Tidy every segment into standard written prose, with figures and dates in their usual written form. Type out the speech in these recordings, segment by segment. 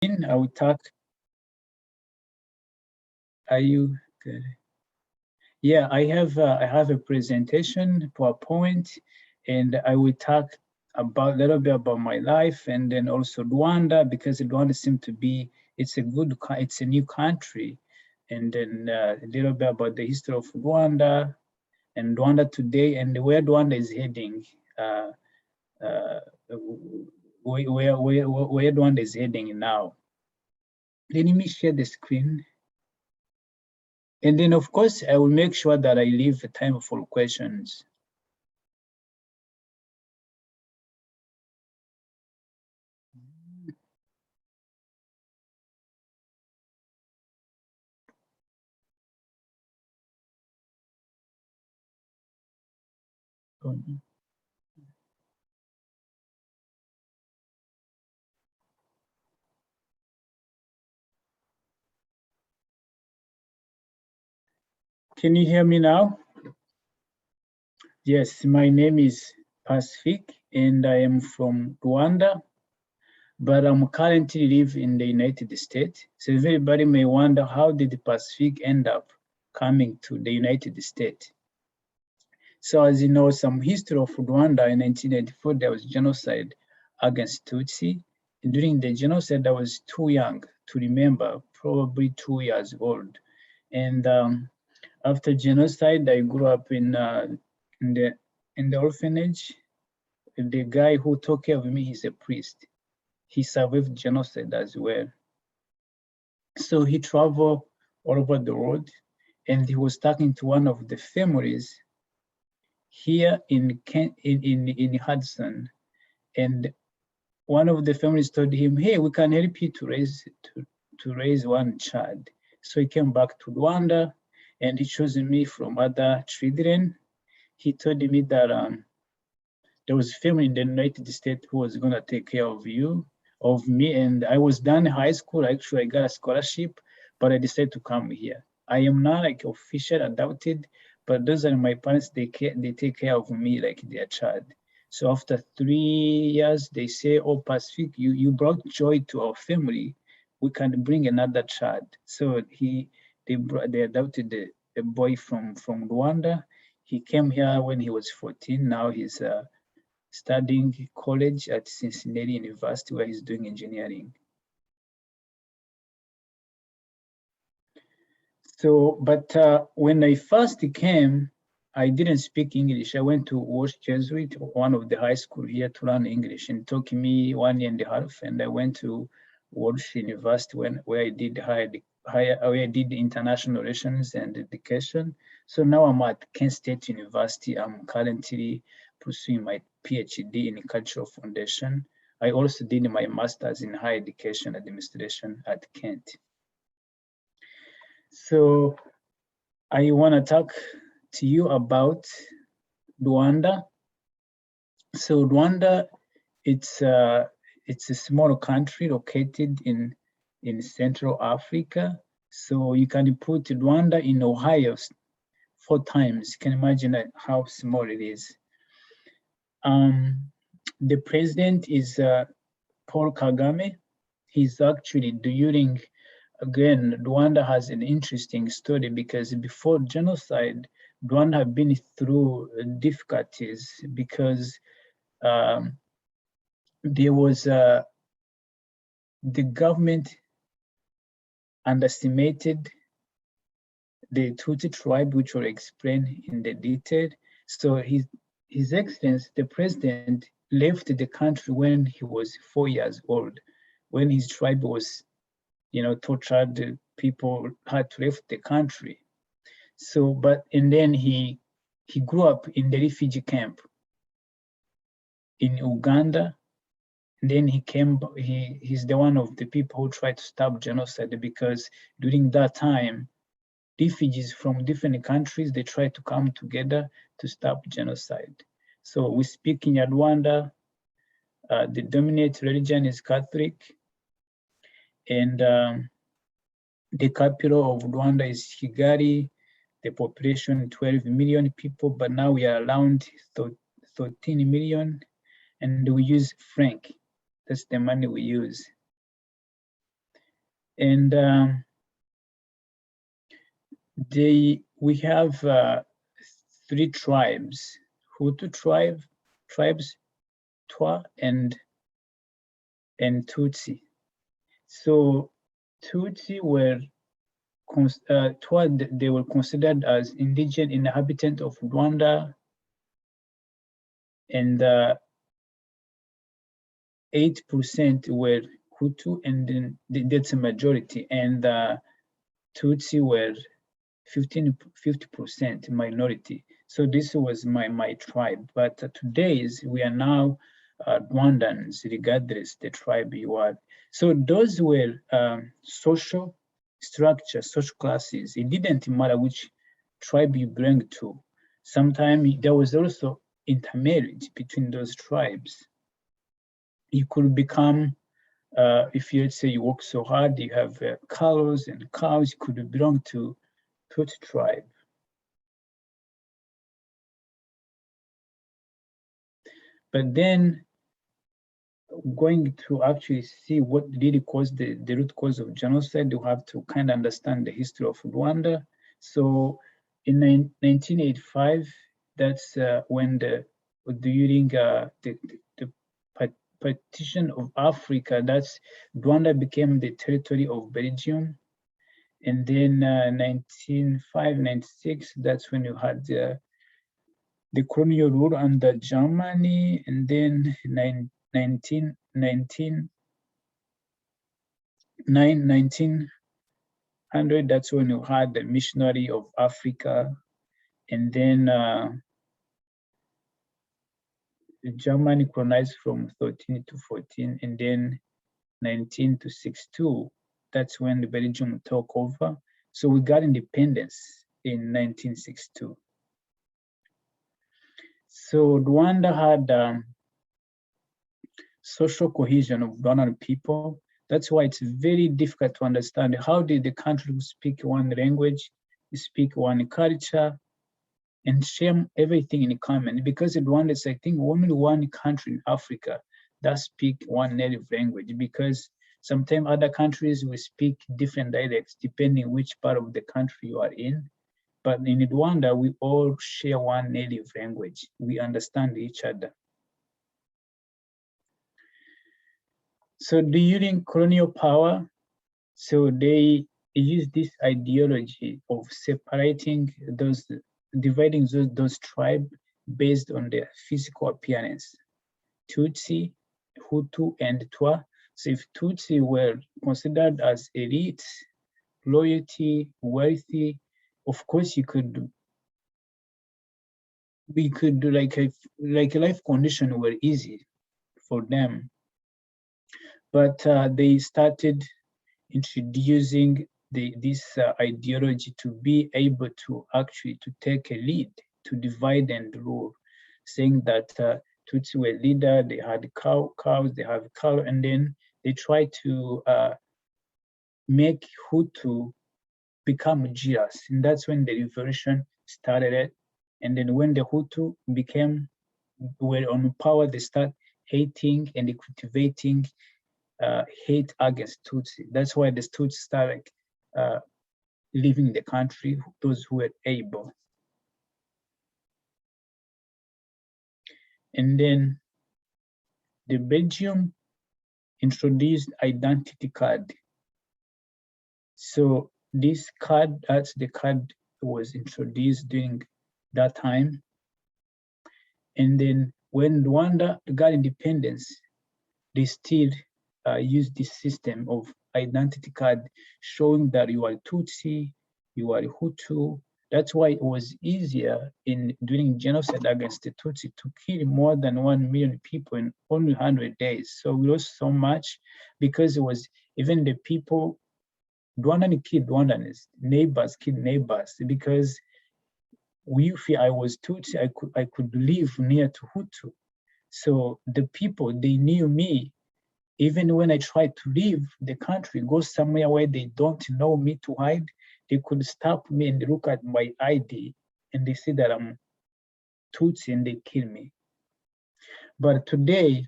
I will talk. Are you good? Yeah, I have a presentation, PowerPoint, and I will talk about a little bit about my life, and then also Rwanda, because Rwanda seems to be it's a new country, and then a little bit about the history of Rwanda and Rwanda today, and where Rwanda is heading. Uh, uh, where Rwanda is heading now. Let me share the screen. And then, of course, I will make sure that I leave the time for questions. Can you hear me now? Yes, my name is Pacifique, and I am from Rwanda, but I'm currently live in the United States. So everybody may wonder, how did the Pacifique end up coming to the United States? So as you know, some history of Rwanda in 1984, there was genocide against Tutsi. And during the genocide, I was too young to remember, probably 2 years old. And after genocide, I grew up in the orphanage. The guy who took care of me, he's a priest. He survived genocide as well. So he traveled all over the world, and he was talking to one of the families here in Hudson, and one of the families told him, "Hey, we can help you to raise one child." So he came back to Rwanda, and he chose me from other children. He told me that there was a family in the United States who was gonna take care of me, and I was done high school. Actually, I got a scholarship, but I decided to come here. I am not like official adopted, but those are my parents. They take care of me like their child. So after 3 years, they say, "Oh, Pacifique, you brought joy to our family. We can bring another child." So they adopted a boy from Rwanda. He came here when he was 14. Now he's studying college at Cincinnati University, where he's doing engineering. So, but when I first came, I didn't speak English. I went to Walsh Jesuit, one of the high school here, to learn English. And it took me 1.5 years, and I went to Walsh University where I did where I did international relations and education. So now I'm at Kent State University. I'm currently pursuing my PhD in cultural foundation. I also did my master's in higher education administration at Kent. So I want to talk to you about Rwanda. So Rwanda, it's a small country located in Central Africa. So you can put Rwanda in Ohio 4 times. You can imagine how small it is. The president is Paul Kagame. He's actually again, Rwanda has an interesting story, because before genocide, Rwanda had been through difficulties because there was the government underestimated the Tutsi tribe, which will explain in the detail. So His Excellency, the president, left the country when he was 4 years old, when his tribe was, tortured. People had to leave the country. So, and then he grew up in the refugee camp in Uganda. And then he's the one of the people who tried to stop genocide, because during that time, refugees from different countries, they tried to come together to stop genocide. So we speak in Rwanda, the dominant religion is Catholic, and the capital of Rwanda is Kigali. The population 12 million people, but now we are around 13 million, and we use franc. That's the money we use. And we have 3 tribes: Hutu tribes, Twa, and Tutsi. So Tutsi were Twa, they were considered as indigenous inhabitants of Rwanda, and 8% were Hutu, and then that's a majority, and Tutsi were 50% minority. So this was my tribe. But today's we are now Rwandans, regardless the tribe you are. So those were social structures, social classes. It didn't matter which tribe you belong to. Sometimes there was also intermarriage between those tribes. You could become, if you say you work so hard, you have cows and cows, could belong to Tut tribe. But then going to actually see what really caused the root cause of genocide, you have to kind of understand the history of Rwanda. So in 1985, that's when during the partition of Africa, that's Rwanda became the territory of Belgium. And then 1995, 96, that's when you had the colonial rule under Germany, and then 1900, that's when you had the missionary of Africa, and then Germany colonized from 13 to 14, and then 19 to 62, that's when the Belgium took over. So we got independence in 1962. So Rwanda had social cohesion of Rwandan people. That's why it's very difficult to understand how did the country speak one language, speak one culture, and share everything in common. Because Rwanda is, I think, only one country in Africa that speak one native language, because sometimes other countries will speak different dialects depending which part of the country you are in. But in Rwanda, we all share one native language. We understand each other. So during colonial power, so they use this ideology of separating those, dividing those tribes based on their physical appearance. Tutsi, Hutu, and Twa. So if Tutsi were considered as elite, loyalty, wealthy, of course we could do like a life condition were easy for them. But they started introducing this ideology to be able to actually to take a lead, to divide and rule, saying that Tutsi were leader, they had cows, they have cow, and then they try to make Hutu become jealous, and that's when the revolution started. And then when the Hutu were on power, they start hating and cultivating hate against Tutsi. That's why the Tutsi started leaving the country, those who were able. And then the Belgium introduced identity card. So this card, that's the card that was introduced during that time. And then when Rwanda got independence, they still use this system of identity card showing that you are Tutsi, you are Hutu. That's why it was easier during genocide against the Tutsi to kill more than 1 million people in only 100 days. So we lost so much because it was even the people, Rwandan killed Rwandans, neighbors killed neighbors, because if I was Tutsi, I could live near to Hutu. So the people, they knew me. Even when I tried to leave the country, go somewhere where they don't know me to hide, they could stop me and look at my ID and they see that I'm Tutsi and they kill me. But today,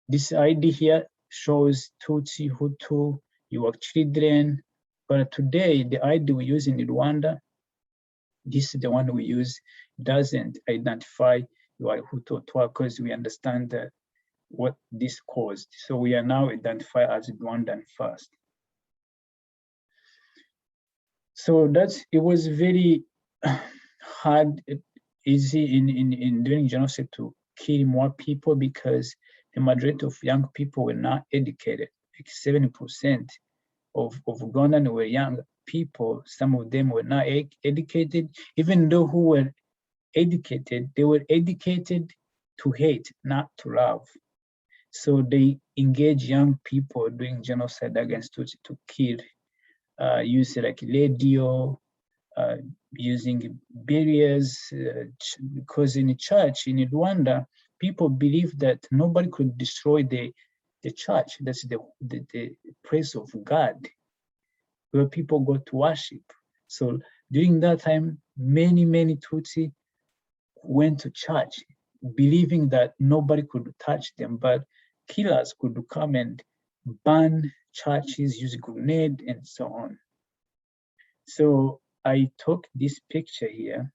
this ID here shows Tutsi, Hutu, your children. But today, the ID we use in Rwanda, this is the one we use, doesn't identify you are Hutu because we understand that what this caused. So we are now identified as Rwandan first. So it was very hard, easy in doing genocide to kill more people because the majority of young people were not educated. Like 70% of Rwandan were young people. Some of them were not educated. Even though who were educated, they were educated to hate, not to love. So they engage young people doing genocide against Tutsi to kill, use like radio, using barriers, because in the church in Rwanda, people believe that nobody could destroy the church. That's the place of God, where people go to worship. So during that time, many Tutsi went to church, believing that nobody could touch them, but killers could come and burn churches, use grenade, and so on. So I took this picture here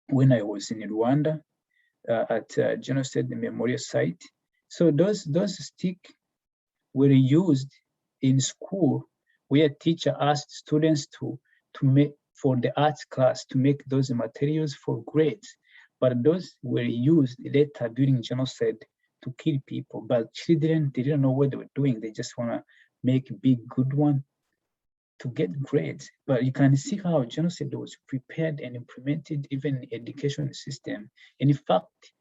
when I was in Rwanda at Genocide Memorial Site. So those sticks were used in school where teacher asked students to make for the arts class to make those materials for grades. But those were used later during genocide to kill people. But children, they didn't know what they were doing. They just want to make a big, good one to get grades. But you can see how genocide was prepared and implemented even in the education system. And in fact,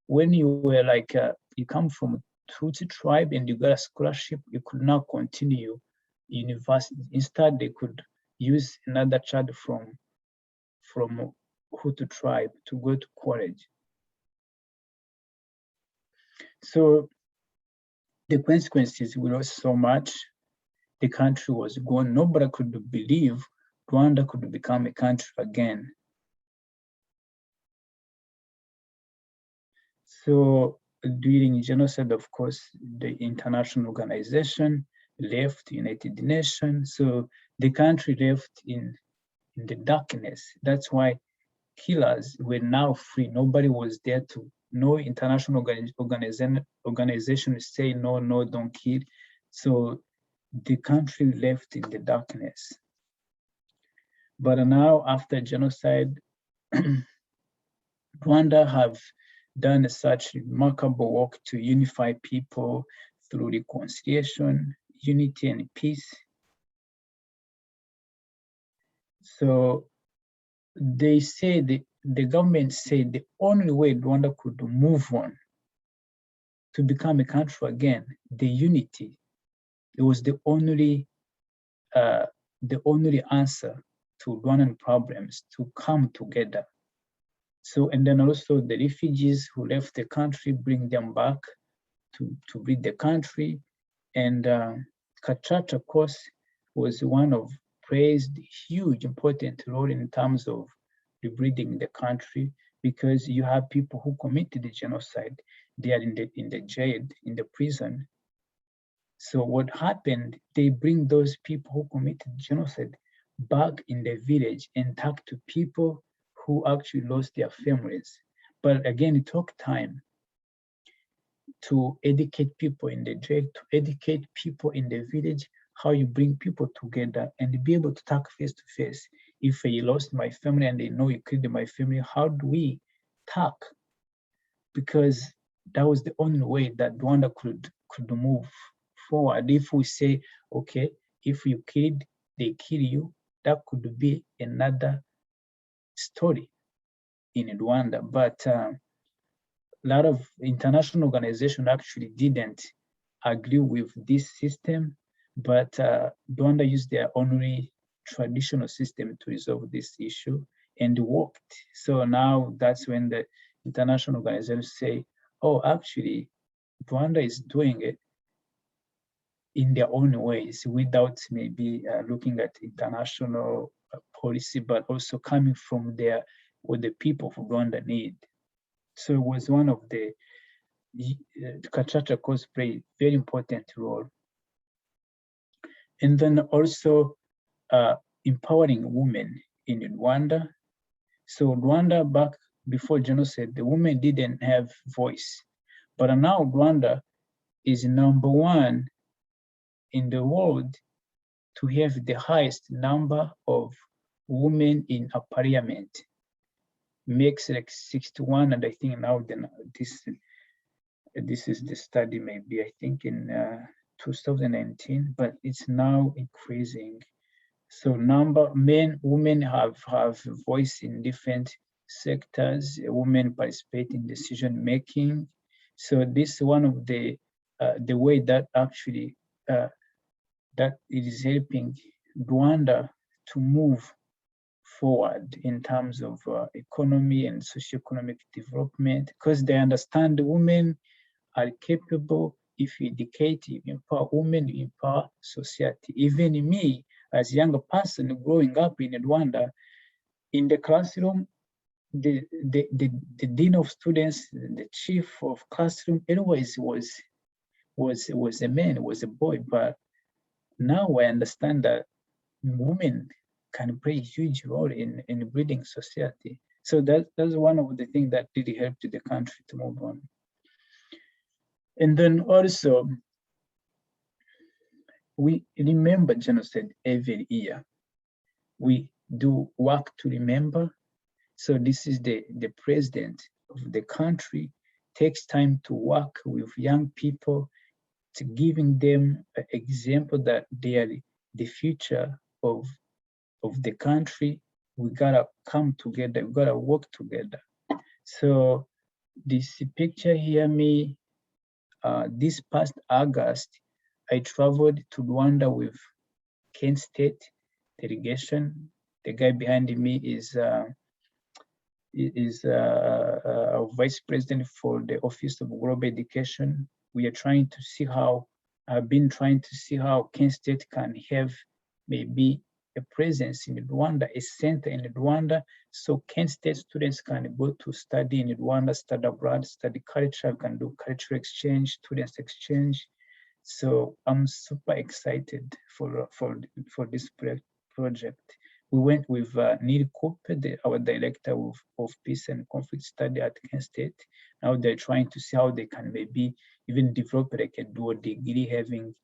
when you were like, you come from a Tutsi tribe and you got a scholarship, you could not continue university. Instead, they could use another child from Hutu tribe to go to college. So the consequences were so much. The country was gone. Nobody could believe Rwanda could become a country again. So during genocide, of course, the international organization left, United Nations. So the country left in the darkness. That's why killers were now free. Nobody was there to, no international organization say, no, don't kill. So the country left in the darkness. But now after genocide, Rwanda have done such remarkable work to unify people through reconciliation, unity, and peace. So they say, the government said the only way Rwanda could move on to become a country again, the unity, it was the only answer to Rwandan problems, to come together. So, and then also the refugees who left the country, bring them back to lead the country. And Gacaca, of course, was one of praised huge, important role in terms of rebuilding the country, because you have people who committed the genocide. They are in the jail, in the prison. So what happened, they bring those people who committed genocide back in the village and talk to people who actually lost their families. But again, it took time to educate people in the jail, to educate people in the village, how you bring people together and be able to talk face to face. If I lost my family and they know you killed my family, how do we talk? Because that was the only way that Rwanda could move forward. If we say, okay, if you killed, they kill you, that could be another story in Rwanda. But a lot of international organizations actually didn't agree with this system, but Rwanda used their only traditional system to resolve this issue and worked. So now that's when the international organizations say, oh, actually, Rwanda is doing it in their own ways without maybe looking at international policy, but also coming from what the people of Rwanda need. So it was one of the Gacaca cause play very important role. And then also empowering women in Rwanda. So Rwanda, back before genocide, the women didn't have voice. But now Rwanda is #1 in the world to have the highest number of women in a parliament. Makes like 61, and I think now this is the study, maybe I think in 2019, but it's now increasing. So women have voice in different sectors. Women participate in decision making. So this is one of the way that actually that it is helping Rwanda to move forward in terms of economy and socioeconomic development, because they understand women are capable. If you educate, you empower women, you empower society. Even me, as a younger person growing up in Rwanda, in the classroom, the dean of students, the chief of classroom, always was a man, was a boy. But now I understand that women can play a huge role in building society. So that's one of the things that really helped the country to move on. And then also, we remember genocide every year. We do work to remember. So this is the president of the country takes time to work with young people, to giving them an example that they are the future of the country. We gotta come together, we gotta work together. So this picture here, this past August, I traveled to Rwanda with Kent State delegation. The guy behind me is our vice president for the Office of Global Education. We are trying to see how, I've been trying to see how Kent State can have maybe a presence in Rwanda, a center in Rwanda, so Kent State students can go to study in Rwanda, study abroad, study culture, can do cultural exchange, students exchange. So I'm super excited for this project. We went with Neil Cooper, our director of peace and conflict study at Kent State. Now they're trying to see how they can maybe even develop like a dual degree, having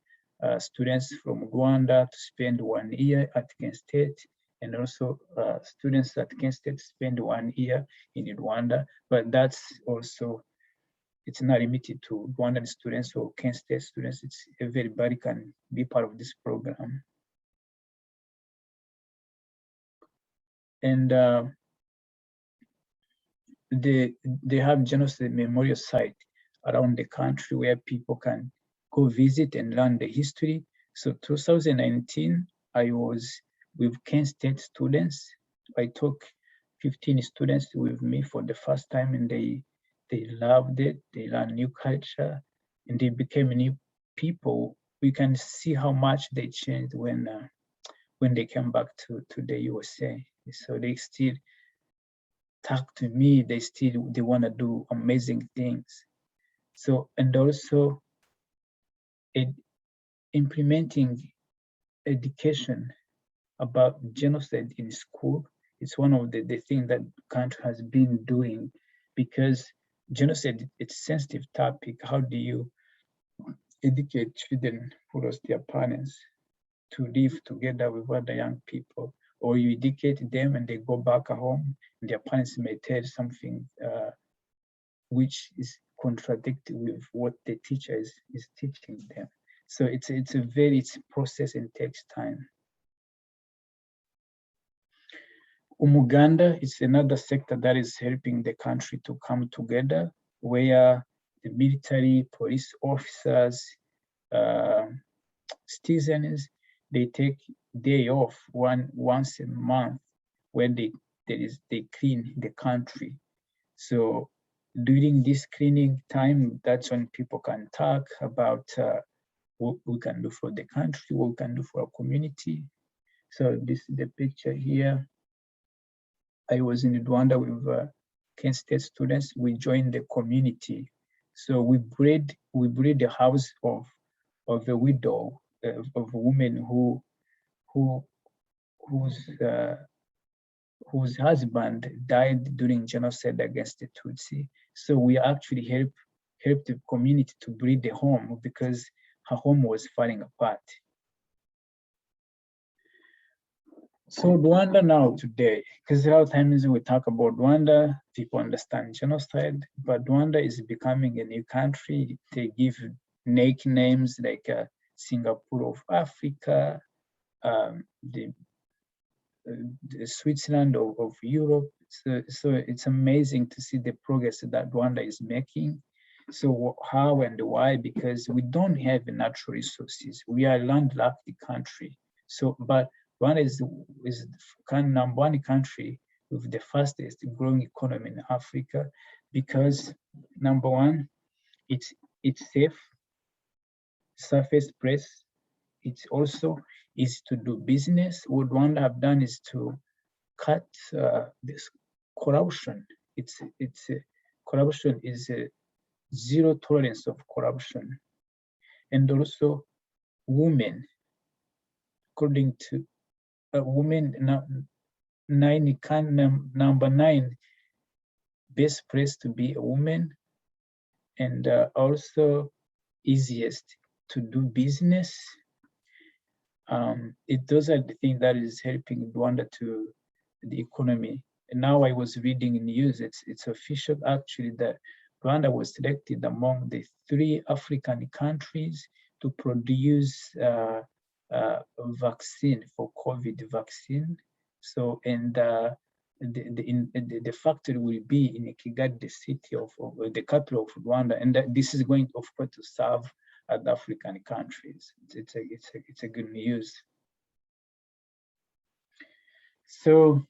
students from Rwanda to spend 1 year at Kent State, and also students at Kent State spend 1 year in Rwanda. But that's also, it's not limited to Rwandan students or Kent State students. It's everybody can be part of this program. And they have genocide memorial site around the country where people can go visit and learn the history. So 2019, I was with Kent State students. I took 15 students with me for the first time, and they loved it. They learned new culture, and they became new people. We can see how much they changed when they came back to the USA. So they still talk to me. They want to do amazing things. So, and also implementing education about genocide in school. It's one of the things that the country has been doing, because genocide, it's a sensitive topic. How do you educate children who lost their parents to live together with other young people? Or you educate them and they go back home and their parents may tell something which is contradictory with what the teacher is teaching them. So it's a process and takes time. UMUGANDA is another sector that is helping the country to come together, where the military, police officers, citizens, they take day off once a month when they clean the country. So during this cleaning time, that's when people can talk about what we can do for the country, what we can do for our community. So this is the picture here. I was in Rwanda with Kent State students. We joined the community. So we breed the house of a widow of women whose husband died during genocide against the Tutsi. So we actually helped the community to build the home because her home was falling apart. So Rwanda now today, because a lot of times we talk about Rwanda, people understand genocide, but Rwanda is becoming a new country. They give nicknames like Singapore of Africa, the Switzerland of Europe. So it's amazing to see the progress that Rwanda is making. So how and why? Because we don't have natural resources. We are a landlocked country. So, but Rwanda is the number one country with the fastest growing economy in Africa because number one, it's safe, surface price. It's also easy to do business. What Rwanda have done is to cut this corruption. Corruption is a zero tolerance of corruption, and also women. According to women, number 9 best place to be a woman, and also easiest to do business. Those are the things that is helping Rwanda to the economy. And now I was reading in news, it's official actually that Rwanda was selected among the 3 African countries to produce vaccine for COVID vaccine. So, and the factory will be in Kigali, the city of the capital of Rwanda, and this is going, of course, to serve other African countries. It's a good news. So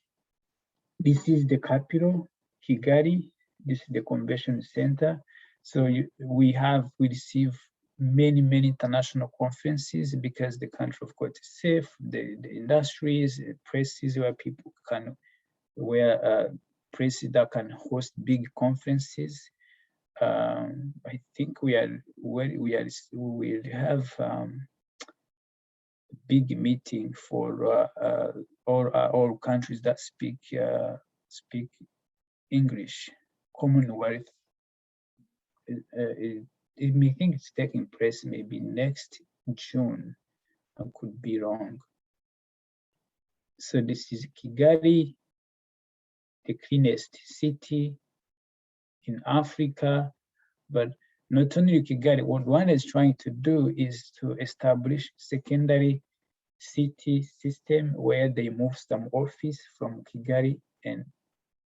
this is the capital, Kigali. This is the convention center. So we receive many international conferences because the country, of course, is safe. The industries, the places where people can, places that can host big conferences. I think we will have a big meeting for all countries that speak English. Commonwealth. It may think it's taking place maybe next June. I could be wrong. So this is Kigali, the cleanest city in Africa, but not only Kigali, what one is trying to do is to establish secondary city system where they move some office from Kigali and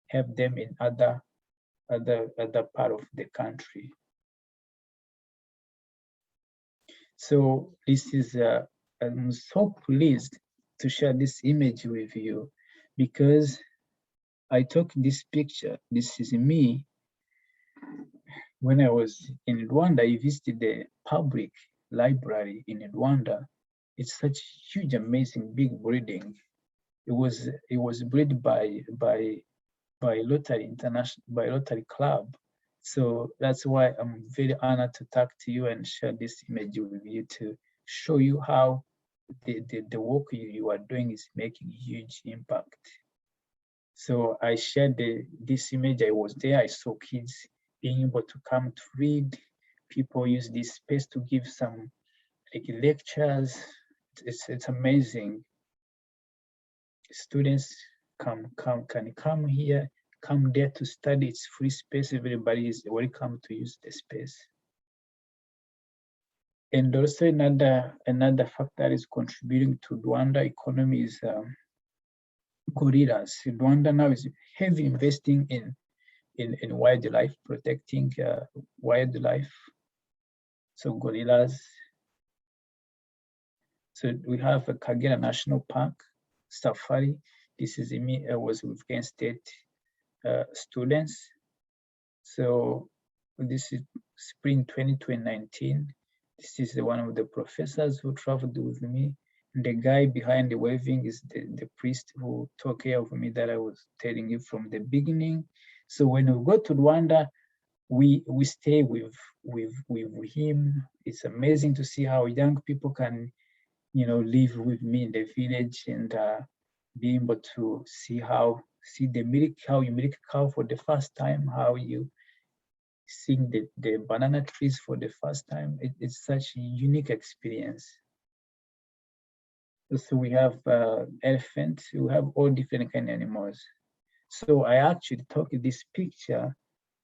have them in other part of the country. So this is, I'm so pleased to share this image with you because I took this picture. This is me. When I was in Rwanda, I visited the public library in Rwanda. It's such a huge, amazing, big building. It was built by Rotary International, by Rotary Club. So that's why I'm very honored to talk to you and share this image with you to show you how the work you are doing is making huge impact. So I shared this image. I was there. I saw kids being able to come to read. People use this space to give some lectures. It's amazing. Students can come here, come there to study. It's free space. Everybody is welcome to use the space. And also another factor that is contributing to Rwanda economy is gorillas. Rwanda now is heavily investing in wildlife, protecting wildlife. So gorillas. So we have a Kagera National Park, safari. This is me. I was with Kent State students. So this is spring 2019. This is one of the professors who traveled with me. And the guy behind the waving is the priest who took care of me that I was telling you from the beginning. So when we go to Rwanda, we stay with him. It's amazing to see how young people can live with me in the village and be able to see how you milk cow for the first time, how you seeing the banana trees for the first time. It's such a unique experience. So we have elephants, we have all different kind of animals. So I actually took this picture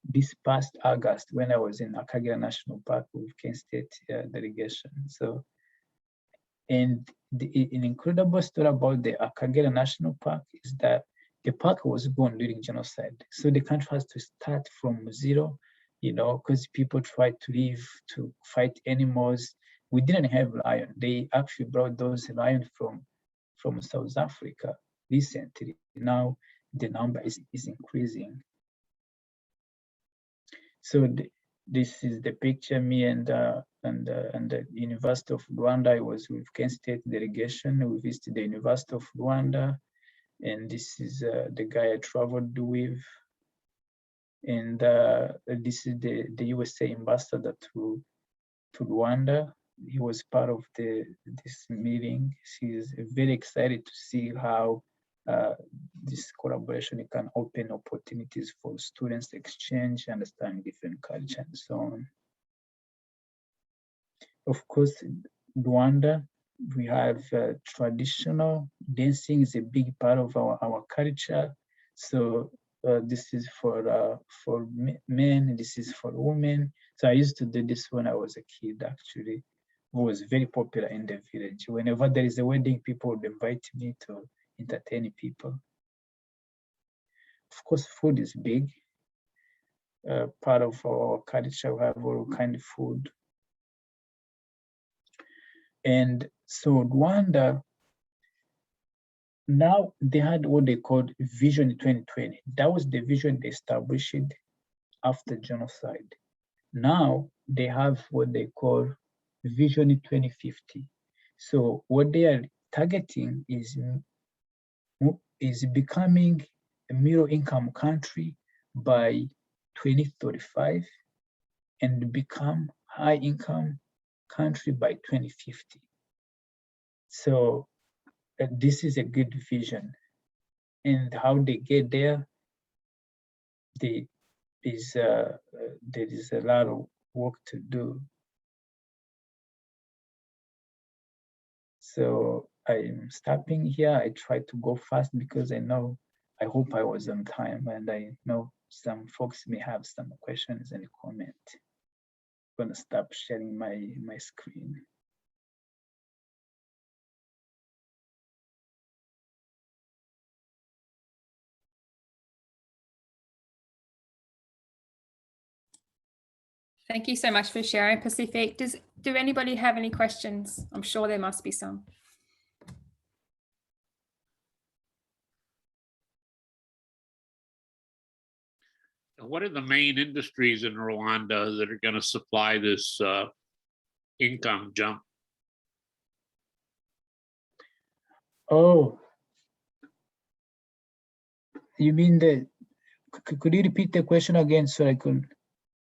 this past August when I was in Akagera National Park with Kent State delegation. So, and an incredible story about the Akagera National Park is that the park was born during genocide. So the country has to start from zero, because people tried to live to fight animals. We didn't have lion. They actually brought those lions from South Africa recently. Now the number is increasing. So this is the picture. Me and the University of Rwanda. I was with Kent State delegation. We visited the University of Rwanda, and this is the guy I traveled with. And this is the USA ambassador to Rwanda. He was part of this meeting. She's very excited to see how this collaboration can open opportunities for students to exchange, understand different culture and so on. Of course, Rwanda, we have traditional dancing is a big part of our culture. So this is for men, this is for women. So I used to do this when I was a kid, actually. It was very popular in the village. Whenever there is a wedding, people would invite me to entertain people. Of course, food is big. Part of our culture, we have all kind of food. And so Rwanda, now they had what they called Vision 2020. That was the vision they established after genocide. Now they have what they call Vision 2050. So what they are targeting is becoming a middle income country by 2035 and become high income country by 2050. So this is a good vision. And how they get there, there is a lot of work to do. So I'm stopping here. I try to go fast because I hope I was on time, and I know some folks may have some questions and comment. I'm gonna stop sharing my screen. Thank you so much for sharing, Pacifique. Do anybody have any questions? I'm sure there must be some. What are the main industries in Rwanda that are going to supply this income jump? Oh, you mean could you repeat the question again so I could?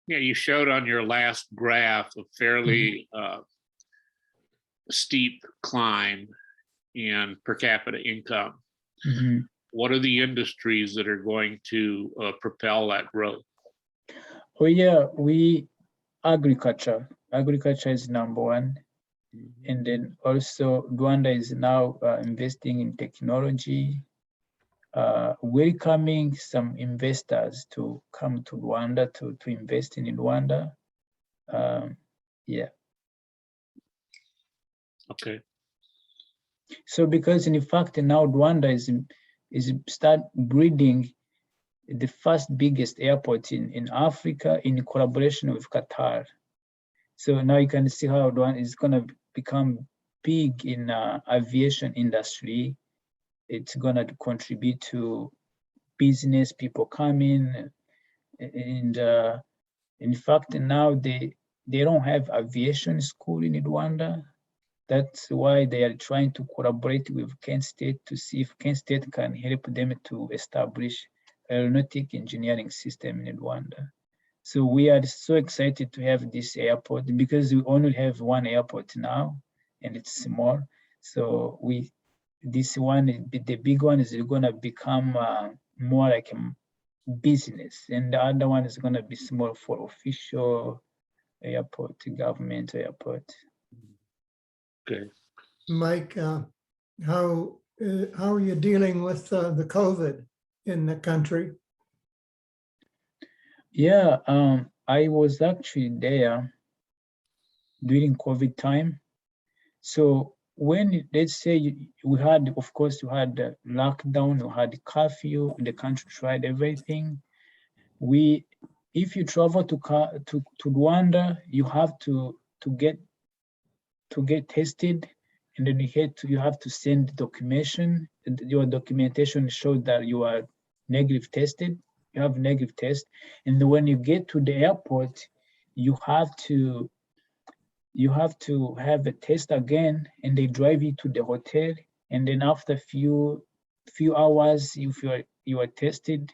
Yeah, you showed on your last graph a fairly steep climb in per capita income. Mm-hmm. What are the industries that are going to propel that growth? Oh yeah, agriculture. Agriculture is number one. Mm-hmm. And then also Rwanda is now investing in technology, welcoming some investors to come to Rwanda to invest in Rwanda. Yeah. Okay. So because in fact now Rwanda is start breeding the first biggest airport in Africa in collaboration with Qatar. So now you can see how Rwanda is going to become big in aviation industry. It's going to contribute to business people coming, and in fact now they don't have aviation school in Rwanda. That's why they are trying to collaborate with Kent State to see if Kent State can help them to establish aeronautic engineering system in Rwanda. So we are so excited to have this airport because we only have one airport now and it's small. So this one, the big one is gonna become more like a business, and the other one is gonna be small for official airport, government airport. Okay. Mike, how are you dealing with the COVID in the country? Yeah, I was actually there during COVID time. So when, let's say we had, of course, we had the lockdown, we had the curfew, the country tried everything. If you travel to Rwanda, you have to get tested, and then you have to send documentation. Your documentation shows that you are negative tested. You have negative test, and when you get to the airport, you have to have a test again, and they drive you to the hotel, and then after few hours, if you are tested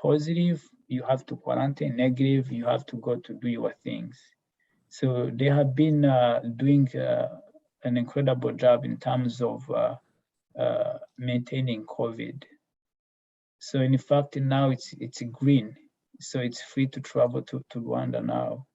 positive, you have to quarantine. Negative, you have to go to do your things. So they have been doing an incredible job in terms of maintaining COVID. So in fact, now it's green, so it's free to travel to Rwanda now.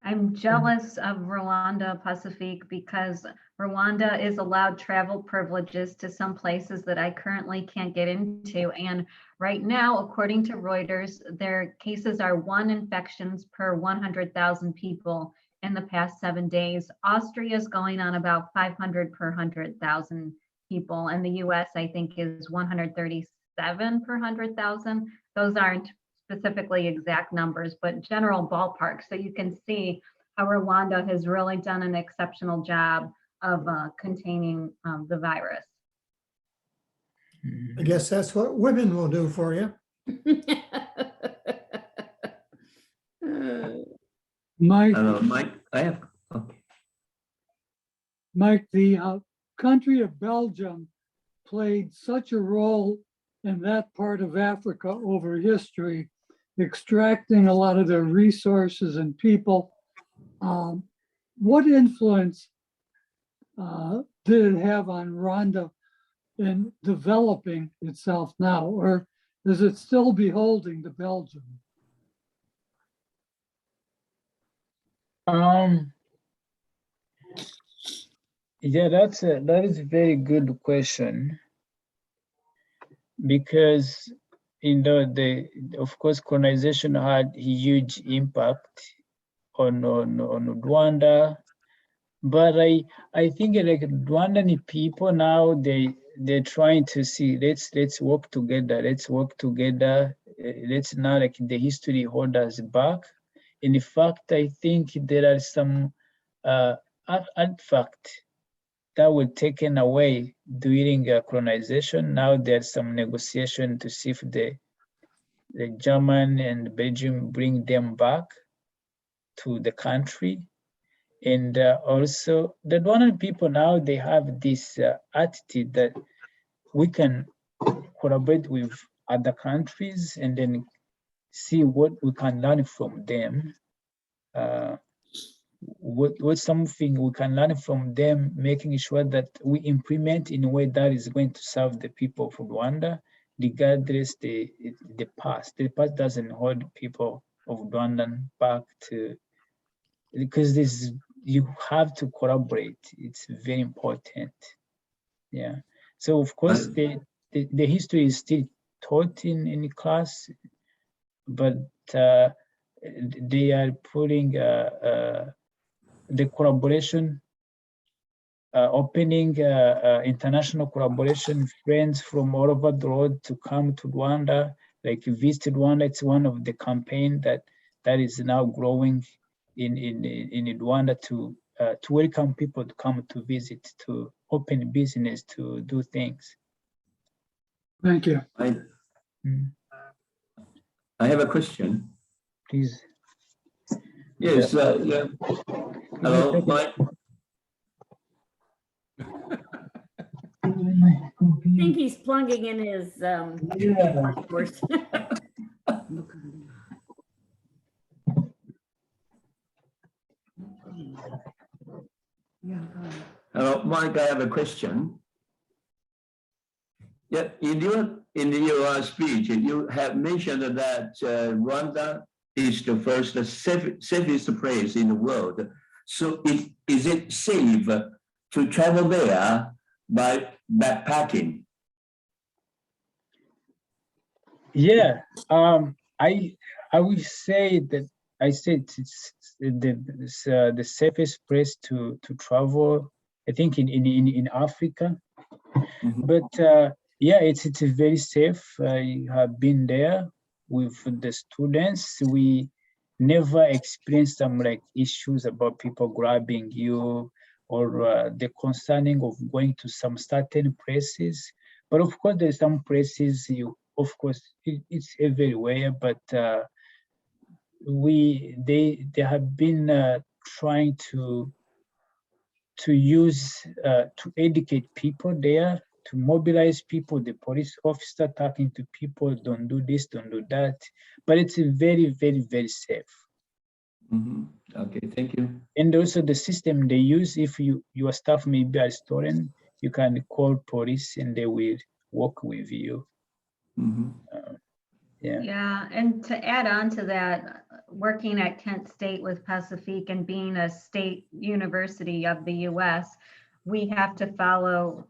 I'm jealous of Rwanda, Pacifique, because Rwanda is allowed travel privileges to some places that I currently can't get into. And right now, according to Reuters, their cases are 1 infections per 100,000 people in the past 7 days. Austria is going on about 500 per 100,000 people. And the US, I think, is 137 per 100,000. Those aren't specifically exact numbers, but general ballpark. So you can see how Rwanda has really done an exceptional job of containing the virus. I guess that's what women will do for you. Mike, Mike, I have, okay. Mike, the country of Belgium played such a role in that part of Africa over history, extracting a lot of their resources and people. What influence did it have on Rwanda in developing itself now, or is it still beholding to Belgium? Yeah, that is a very good question, because of course colonization had a huge impact on Rwanda, but I think like Rwandan people now they're trying to see, let's work together, let's not like the history hold us back. In fact, I think there are some artifacts that were taken away during colonization. Now there's some negotiation to see if the German and Belgium bring them back to the country. And also the Rwandan people now, they have this attitude that we can collaborate with other countries and then see what we can learn from them. What's something we can learn from them, making sure that we implement in a way that is going to serve the people of Rwanda, regardless the past. The past doesn't hold people of Rwanda back to, because you have to collaborate. It's very important. Yeah. So of course the history is still taught in class, but they are putting the collaboration, opening international collaboration, friends from all over the world to come to Rwanda, like Visit Rwanda. It's one of the campaign that is now growing in Rwanda to welcome people to come to visit, to open business, to do things. Thank you. I have a question. Please. Yes, yeah. Hello, Mike. I think he's plugging in his course. Hello, Mike, I have a question. Yeah, in your speech, you have mentioned that Rwanda is the first safest place in the world. So is it safe to travel there by backpacking? Yeah, I would say that I said it's the safest place to travel. I think in Africa, but yeah, it's very safe. I have been there with the students. We never experienced some like issues about people grabbing you or the concerning of going to some certain places. But of course, there's some places of course, it's everywhere, but they have been trying to use to educate people there, to mobilize people, the police officer talking to people, don't do this, don't do that. But it's very, very, very safe. Okay, thank you. And also the system they use, if your staff may be a stolen, you can call police and they will work with you. Yeah. Yeah, and to add on to that, working at Kent State with Pacifique and being a state university of the US, we have to follow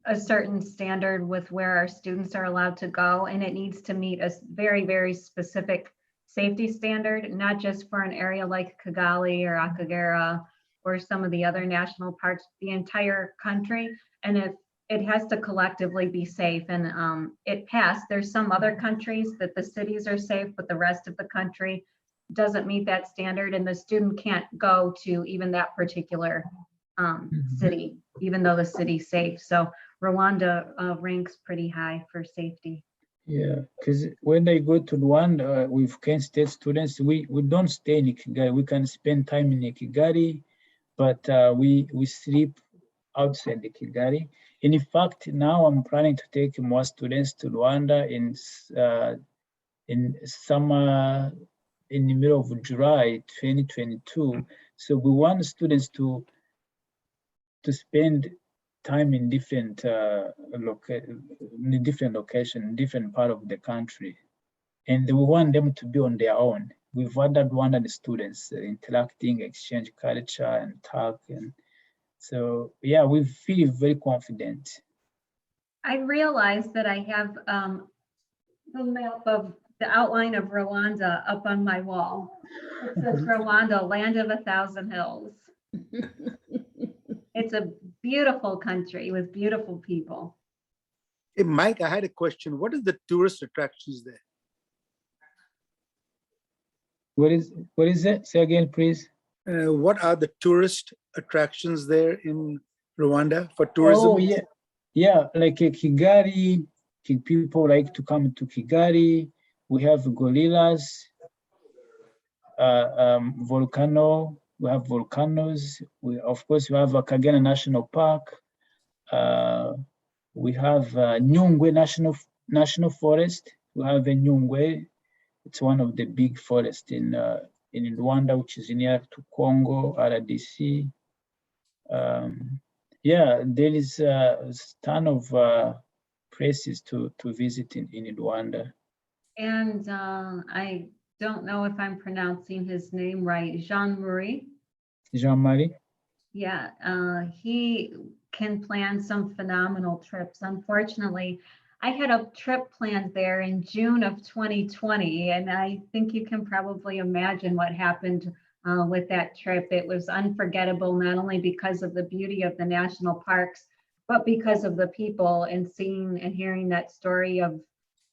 a certain standard with where our students are allowed to go, and it needs to meet a very, very specific safety standard, not just for an area like Kigali or Akagera or some of the other national parks, the entire country. And if it has to collectively be safe, and it passed. There's some other countries that the cities are safe, but the rest of the country doesn't meet that standard, and the student can't go to even that particular city, even though the city's safe. So Rwanda ranks pretty high for safety. Yeah, because when I go to Rwanda with Kent State students, we don't stay in Kigali. We can spend time in Kigali, but we sleep outside the Kigali. And in fact, now I'm planning to take more students to Rwanda in summer, in the middle of July 2022. So we want students to spend time in different location, different part of the country, and we want them to be on their own. We've had Rwandan students interacting, exchange culture and talk, and so yeah, we feel very confident. I realized that I have the map of the outline of Rwanda up on my wall. It says Rwanda, land of 1,000 hills. It's a beautiful country with beautiful people. Hey, Mike, I had a question. What is the tourist attractions there? What is it? Say again, please. What are the tourist attractions there in Rwanda for tourism? Oh, yeah, like Kigali, people like to come to Kigali. We have gorillas, volcano. We have volcanoes. Of course, we have Kagera National Park. We have Nyungwe National Forest. We have a Nyungwe. It's one of the big forests in Rwanda, which is near to Congo, RDC. Yeah, there is a ton of places to visit in Rwanda. And I don't know if I'm pronouncing his name right, Jean-Marie. Jean-Marie? Yeah, he can plan some phenomenal trips. Unfortunately, I had a trip planned there in June of 2020, and I think you can probably imagine what happened with that trip. It was unforgettable, not only because of the beauty of the national parks, but because of the people, and seeing and hearing that story of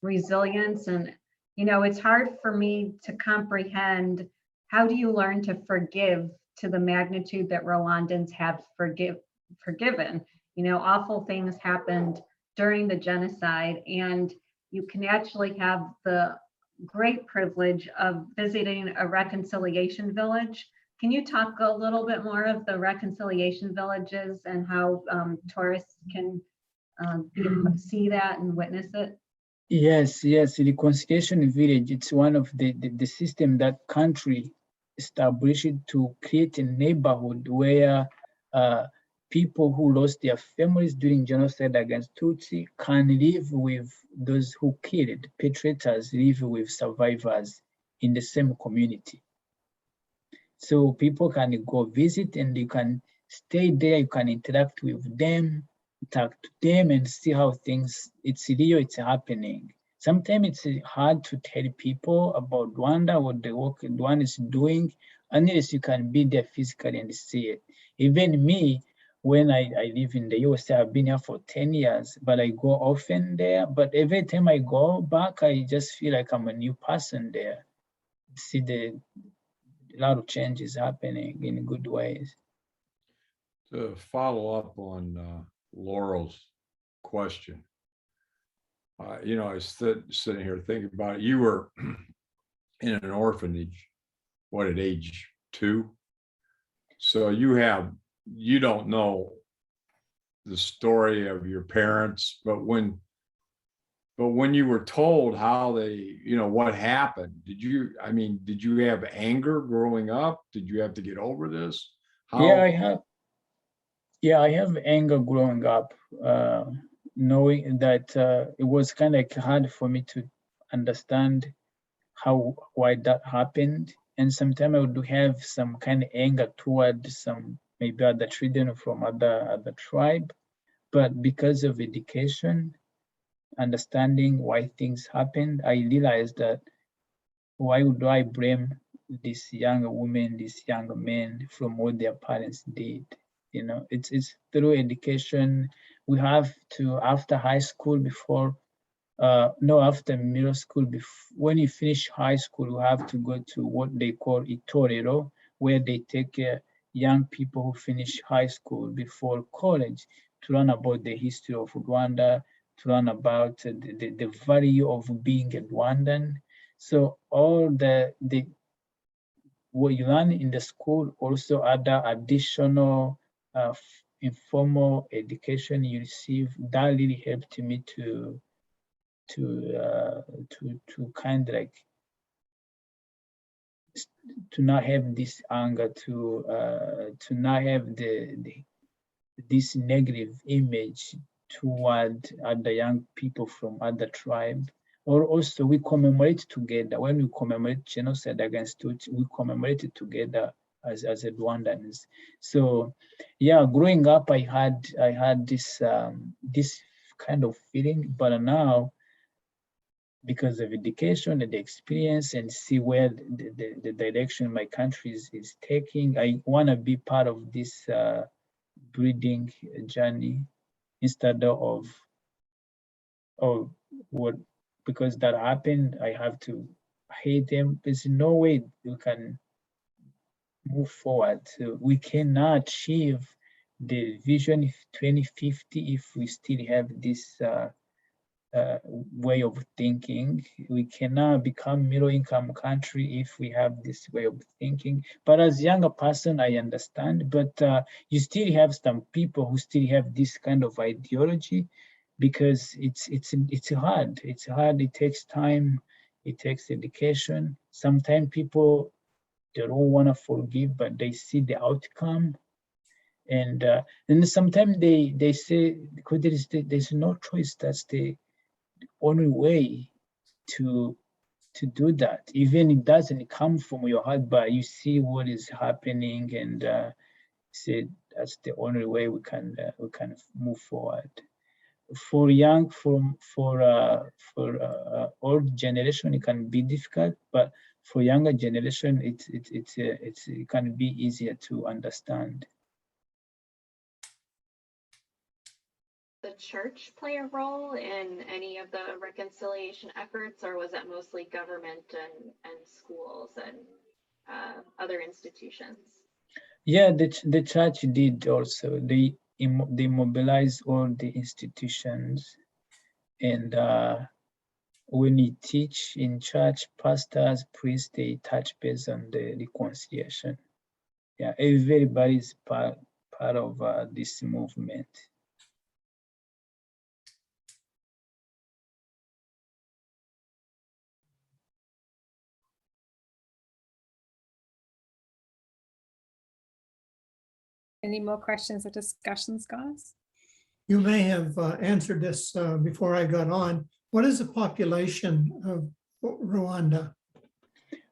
resilience. And, you know, it's hard for me to comprehend, how do you learn to forgive to the magnitude that Rwandans have forgiven? You know, awful things happened during the genocide, and you can actually have the great privilege of visiting a reconciliation village. Can you talk a little bit more of the reconciliation villages and how tourists can see that and witness it? Yes, the reconciliation village, it's one of the system that country established to create a neighborhood where people who lost their families during genocide against Tutsi can live with those who killed, perpetrators live with survivors in the same community. So people can go visit and you can stay there, you can interact with them, talk to them and see how things, it's real, it's happening. Sometimes it's hard to tell people about Rwanda, what the work Rwanda is doing, unless you can be there physically and see it. Even me, when I live in the USA, I've been here for 10 years, but I go often there. But every time I go back, I just feel like I'm a new person there. See a lot of changes happening in good ways. To follow up on Laurel's question, I was sitting here thinking about it. You were in an orphanage, what, at age 2? So you don't know the story of your parents, but when you were told how they, what happened, did you have anger growing up? Did you have to get over this? Yeah, I have anger growing up, knowing that it was kind of hard for me to understand why that happened. And sometimes I would have some kind of anger toward some maybe other children from other tribe. But because of education, understanding why things happened, I realized that why would I blame this young woman, this young man from what their parents did? It's through education. We have to, after high school, after middle school, when you finish high school, you have to go to what they call itorero, where they take young people who finish high school before college to learn about the history of Rwanda, to learn about the value of being a Rwandan. So all what you learn in the school, also other additional informal education you receive, that really helped me to kind of like to not have this anger, to not have this negative image toward other young people from other tribe. Or also we commemorate together. When we commemorate genocide against Tutsi, we commemorate it together as a Rwandans. So yeah, growing up, I had this this kind of feeling, but now, because of education and the experience and see where the direction my country is taking, I want to be part of this breeding journey instead of what, because that happened, I have to hate them. There's no way we can move forward. So we cannot achieve the vision 2050 if we still have this way of thinking. We cannot become middle income country if we have this way of thinking. But as a younger person, I understand, but you still have some people who still have this kind of ideology, because it's hard. It's hard, it takes time, it takes education. Sometimes people, they don't want to forgive, but they see the outcome. And sometimes they say, because there's no choice, that's the only way to do that. Even it doesn't come from your heart, but you see what is happening and say that's the only way we can move forward. For old generation, it can be difficult, but for younger generation, it can be easier to understand. The church play a role in any of the reconciliation efforts, or was it mostly government and schools and other institutions? Yeah, the church did also. They mobilized all the institutions, and when you teach in church, pastors, priests, they touch base on the reconciliation. Yeah, everybody is part of this movement. Any more questions or discussions, guys? You may have answered this before I got on. What is the population of Rwanda?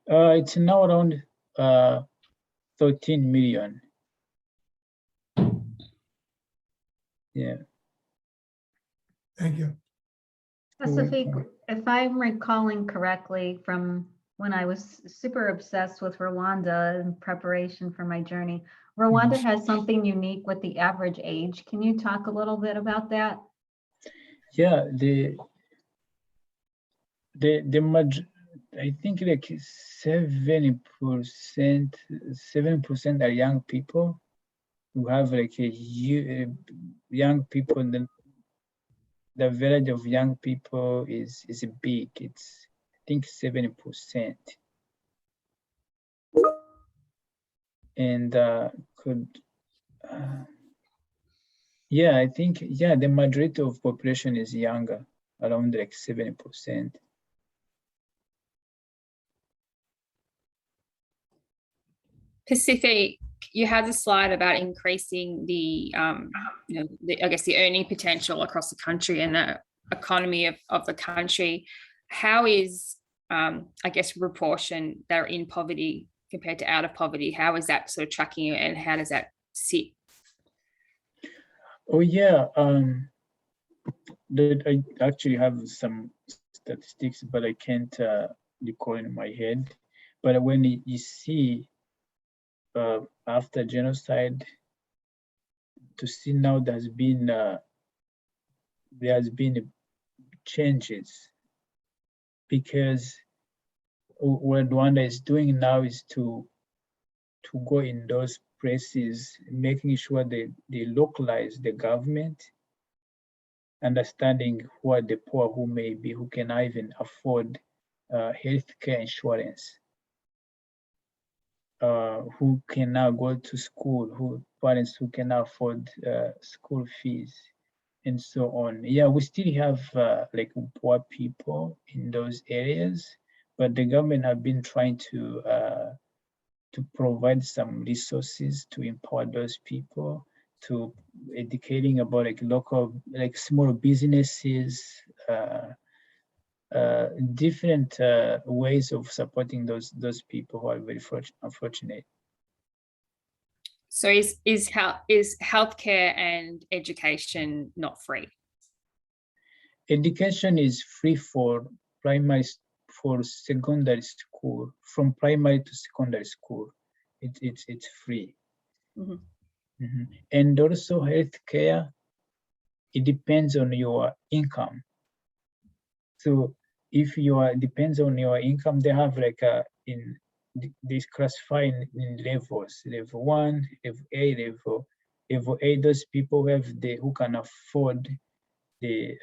It's now around 13 million. Yeah. Thank you. Pacifique, if I'm recalling correctly from when I was super obsessed with Rwanda in preparation for my journey, Rwanda has something unique with the average age. Can you talk a little bit about that? Yeah, I think like 7% are young people who have like young people. The village of young people is big. It's I think 70%. And yeah, I think the majority of population is younger, around like 70%. Pacifique, you had a slide about increasing the, I guess the earning potential across the country and the economy of the country. How is, I guess, proportion that are in poverty compared to out of poverty? How is that sort of tracking and how does that sit? Oh yeah, I actually have some statistics, but I can't recall in my head. But when you see after genocide, to see now there has been changes, because what Rwanda is doing now is to go in those places, making sure they localize the government, understanding who are the poor, who cannot even afford healthcare insurance, who cannot go to school, parents who cannot afford school fees, and so on. Yeah, we still have like poor people in those areas, but the government have been trying to provide some resources to empower those people, to educating about like local, like small businesses, different ways of supporting those people who are very unfortunate. So is healthcare and education not free? Education is free for secondary school. From primary to secondary school, it's free. Mm-hmm. Mm-hmm. And also healthcare, it depends on your income. So if depends on your income, they have like this classify in levels: level 1, level A, level A. Those who who can afford the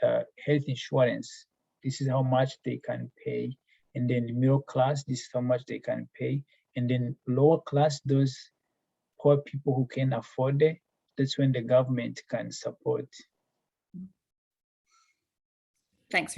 health insurance, this is how much they can pay. And then the middle class, this is how much they can pay. And then lower class, those poor people who can afford it, that's when the government can support. Thanks.